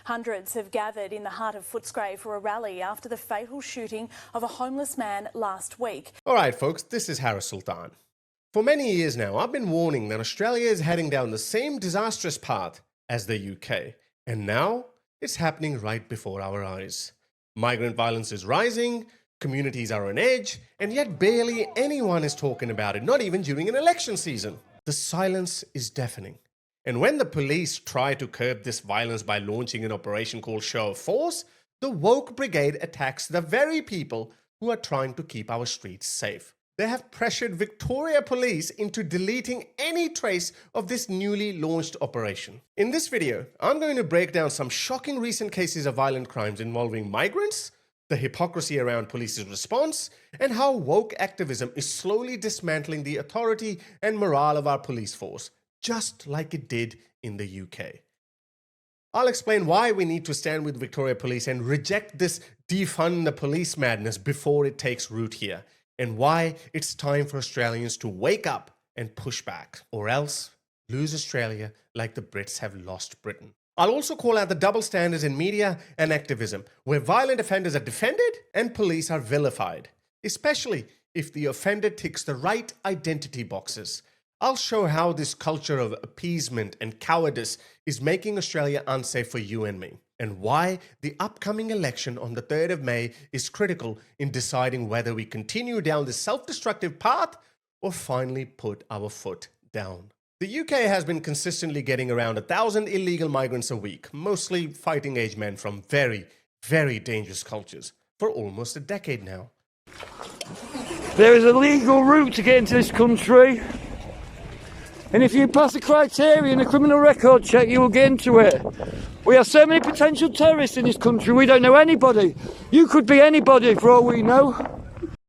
Hundreds have gathered in the heart of Footscray for a rally after the fatal shooting of a homeless man last week. All right, folks, this is Harris Tine. For many years now, I've been warning that Australia is heading down the same disastrous path as the UK. And now it's happening right before our eyes. Migrant violence is rising, communities are on edge, and yet barely anyone is talking about it, not even during an election season. The silence is deafening. And when the police try to curb this violence by launching an operation called Show of Force, the woke brigade attacks the very people who are trying to keep our streets safe. They have pressured Victoria Police into deleting any trace of this newly launched operation. In this video, I'm going to break down some shocking recent cases of violent crimes involving migrants, the hypocrisy around police's response, and how woke activism is slowly dismantling the authority and morale of our police force, just like it did in the UK. I'll explain why we need to stand with Victoria Police and reject this defund the police madness before it takes root here, and why it's time for Australians to wake up and push back, or else lose Australia like the Brits have lost Britain. I'll also call out the double standards in media and activism, where violent offenders are defended and police are vilified, especially if the offender ticks the right identity boxes. I'll show how this culture of appeasement and cowardice is making Australia unsafe for you and me, and why the upcoming election on the 3rd of May is critical in deciding whether we continue down this self-destructive path or finally put our foot down. The UK has been consistently getting around 1,000 illegal migrants a week, mostly fighting-age men from very, very dangerous cultures, for almost a decade now. There is a legal route to get into this country. And if you pass the criteria in a criminal record check, you will get into it. We have so many potential terrorists in this country, we don't know anybody. You could be anybody for all we know.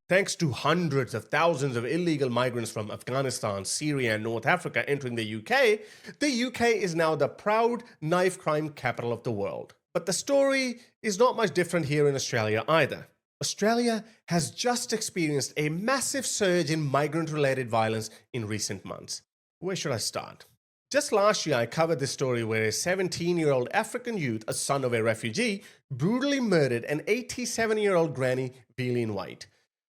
Thanks to hundreds of thousands of illegal migrants from Afghanistan, Syria, and North Africa entering the UK is now the proud knife crime capital of the world. But the story is not much different here in Australia either. Australia has just experienced a massive surge in migrant-related violence in recent months. Where should I start? Just last year, I covered this story where a 17-year-old African youth, a son of a refugee, brutally murdered an 87-year-old granny, Veline White.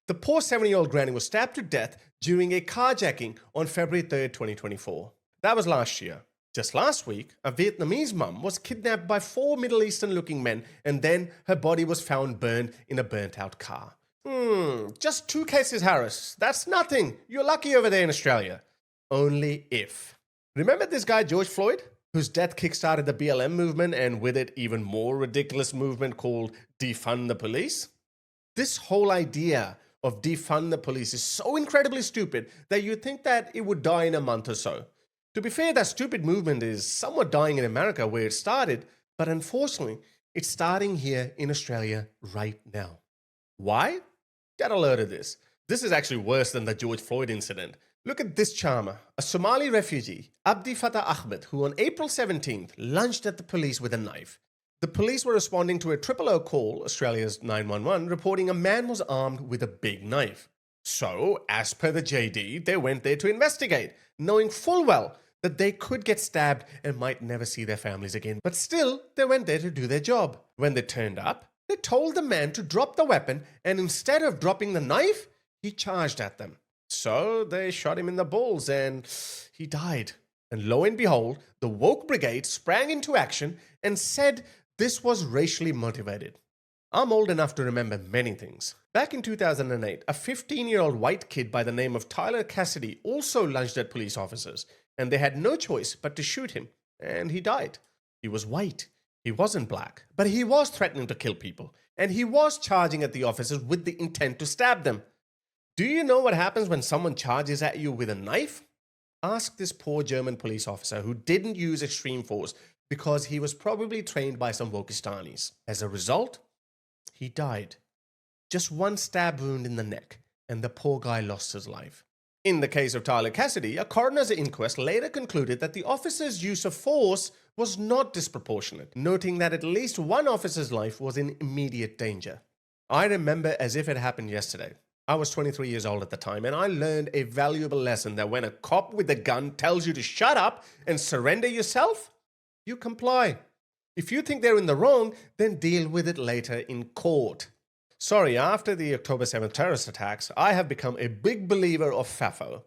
The poor 7-year-old granny was stabbed to death during a carjacking on February 3rd, 2024. That was last year. Just last week, a Vietnamese mum was kidnapped by 4 Middle Eastern-looking men, and then her body was found burned in a burnt-out car. Just 2 cases, Harris. That's nothing. You're lucky over there in Australia. Only if. Remember this guy George Floyd, whose death kickstarted the BLM movement and with it even more ridiculous movement called Defund the Police? This whole idea of defund the police is so incredibly stupid that you'd think that it would die in a month or so. To be fair, that stupid movement is somewhat dying in America where it started, but unfortunately, it's starting here in Australia right now. Why? Get a load of this. This is actually worse than the George Floyd incident. Look at this charmer, a Somali refugee, Abdi Ahmed, who on April 17th lunged at the police with a knife. The police were responding to a 000 call, Australia's 911, reporting a man was armed with a big knife. So, as per the JD, they went there to investigate, knowing full well that they could get stabbed and might never see their families again. But still, they went there to do their job. When they turned up, they told the man to drop the weapon, and instead of dropping the knife, he charged at them. So they shot him in the balls and he died. And lo and behold, the woke brigade sprang into action and said this was racially motivated. I'm old enough to remember many things. Back in 2008, a 15-year-old white kid by the name of Tyler Cassidy also lunged at police officers, and they had no choice but to shoot him, and he died. He was white. He wasn't black, but he was threatening to kill people, and he was charging at the officers with the intent to stab them. Do you know what happens when someone charges at you with a knife? Ask this poor German police officer who didn't use extreme force because he was probably trained by some Wokistanis. As a result, he died. Just 1 stab wound in the neck, and the poor guy lost his life. In the case of Tyler Cassidy, a coroner's inquest later concluded that the officer's use of force was not disproportionate, noting that at least 1 officer's life was in immediate danger. I remember as if it happened yesterday. I was 23 years old at the time, and I learned a valuable lesson that when a cop with a gun tells you to shut up and surrender yourself, you comply. If you think they're in the wrong, then deal with it later in court. Sorry, after the October 7th terrorist attacks, I have become a big believer of FAFO.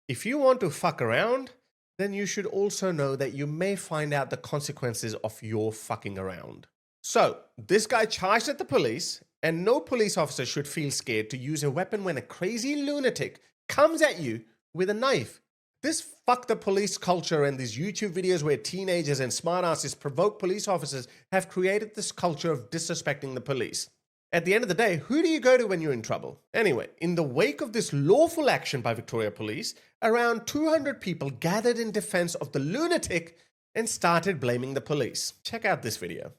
If you want to fuck around, then you should also know that you may find out the consequences of your fucking around. So, this guy charged at the police, and no police officer should feel scared to use a weapon when a crazy lunatic comes at you with a knife. This fuck the police culture and these YouTube videos where teenagers and smartasses provoke police officers have created this culture of disrespecting the police. At the end of the day, who do you go to when you're in trouble? Anyway, in the wake of this lawful action by Victoria Police, around 200 people gathered in defense of the lunatic and started blaming the police. Check out this video.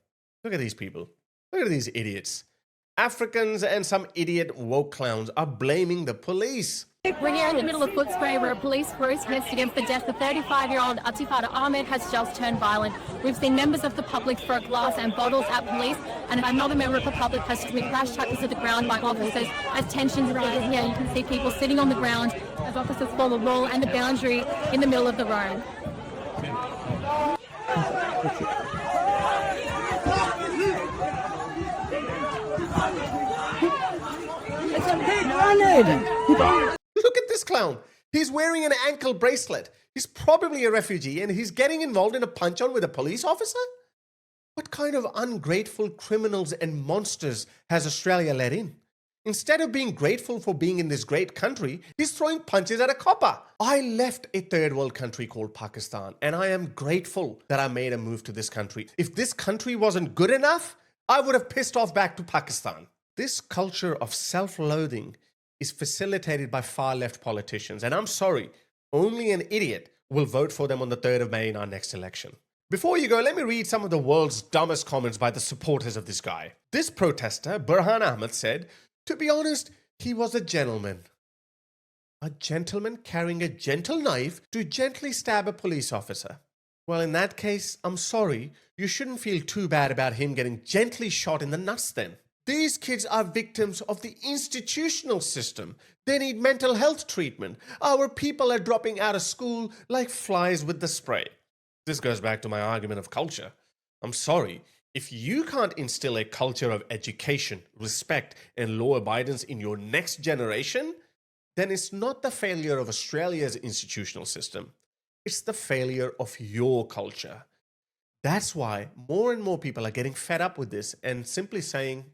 Look at these people. Look at these idiots. Africans and some idiot woke clowns are blaming the police. We're here in the middle of Footscray where a police protest against the death of 35-year-old Abdi Ahmed has just turned violent. We've seen members of the public throw glass and bottles at police, and another member of the public has to be crash tackled to the ground by officers as tensions rise. Here you can see people sitting on the ground as officers follow the wall and the boundary in the middle of the road. Look at this clown. He's wearing an ankle bracelet. He's probably a refugee and he's getting involved in a punch-on with a police officer? What kind of ungrateful criminals and monsters has Australia let in? Instead of being grateful for being in this great country, he's throwing punches at a copper. I left a third world country called Pakistan, and I am grateful that I made a move to this country. If this country wasn't good enough, I would have pissed off back to Pakistan. This culture of self-loathing is facilitated by far-left politicians, and I'm sorry, only an idiot will vote for them on the 3rd of May in our next election. Before you go, let me read some of the world's dumbest comments by the supporters of this guy. This protester, Burhan Ahmed, said, "To be honest, he was a gentleman." A gentleman carrying a gentle knife to gently stab a police officer. Well, in that case, I'm sorry, you shouldn't feel too bad about him getting gently shot in the nuts then. These kids are victims of the institutional system. They need mental health treatment. Our people are dropping out of school like flies with the spray. This goes back to my argument of culture. I'm sorry, if you can't instill a culture of education, respect, and law abidance in your next generation, then it's not the failure of Australia's institutional system. It's the failure of your culture. That's why more and more people are getting fed up with this and simply saying,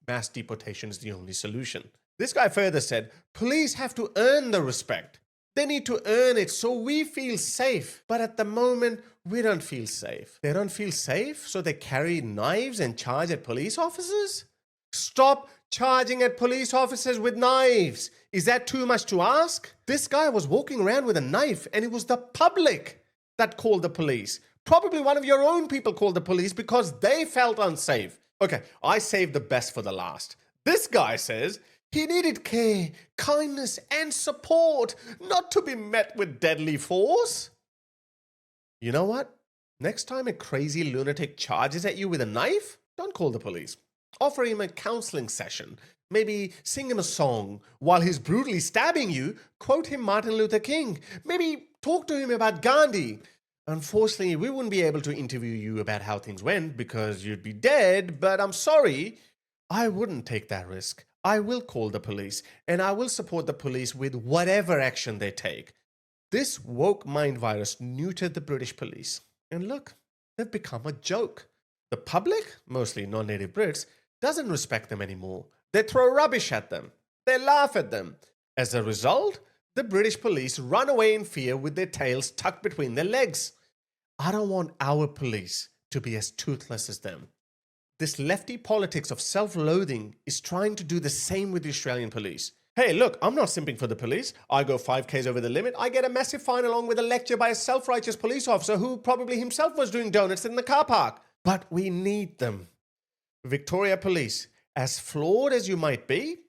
mass deportation is the only solution. This guy further said, police have to earn the respect. They need to earn it so we feel safe. But at the moment, we don't feel safe. They don't feel safe, so they carry knives and charge at police officers? Stop charging at police officers with knives. Is that too much to ask? This guy was walking around with a knife and it was the public that called the police. Probably one of your own people called the police because they felt unsafe. Okay, I saved the best for the last. This guy says he needed care, kindness, and support, not to be met with deadly force. You know what? Next time a crazy lunatic charges at you with a knife, don't call the police. Offer him a counseling session. Maybe sing him a song. While he's brutally stabbing you, quote him Martin Luther King. Maybe talk to him about Gandhi. Unfortunately, we wouldn't be able to interview you about how things went because you'd be dead, but I'm sorry, I wouldn't take that risk. I will call the police, and I will support the police with whatever action they take. This woke mind virus neutered the British police. And look, they've become a joke. The public, mostly non-native Brits, doesn't respect them anymore. They throw rubbish at them. They laugh at them. As a result, the British police run away in fear with their tails tucked between their legs. I don't want our police to be as toothless as them. This lefty politics of self-loathing is trying to do the same with the Australian police. Hey, look, I'm not simping for the police. I go 5Ks over the limit. I get a massive fine along with a lecture by a self-righteous police officer who probably himself was doing donuts in the car park. But we need them. Victoria Police, as flawed as you might be,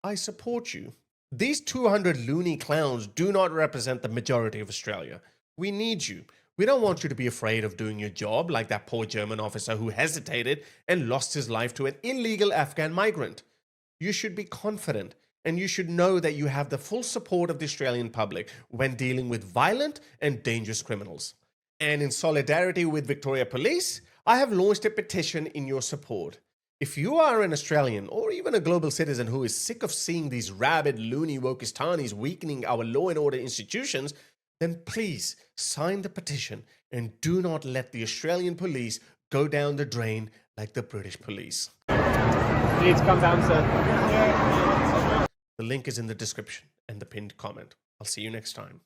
I support you. These 200 loony clowns do not represent the majority of Australia. We need you. We don't want you to be afraid of doing your job like that poor German officer who hesitated and lost his life to an illegal Afghan migrant. You should be confident and you should know that you have the full support of the Australian public when dealing with violent and dangerous criminals. And in solidarity with Victoria Police, I have launched a petition in your support. If you are an Australian or even a global citizen who is sick of seeing these rabid loony Wokistanis weakening our law and order institutions, then please sign the petition and do not let the Australian police go down the drain like the British police. Please come down, sir. The link is in the description and the pinned comment. I'll see you next time.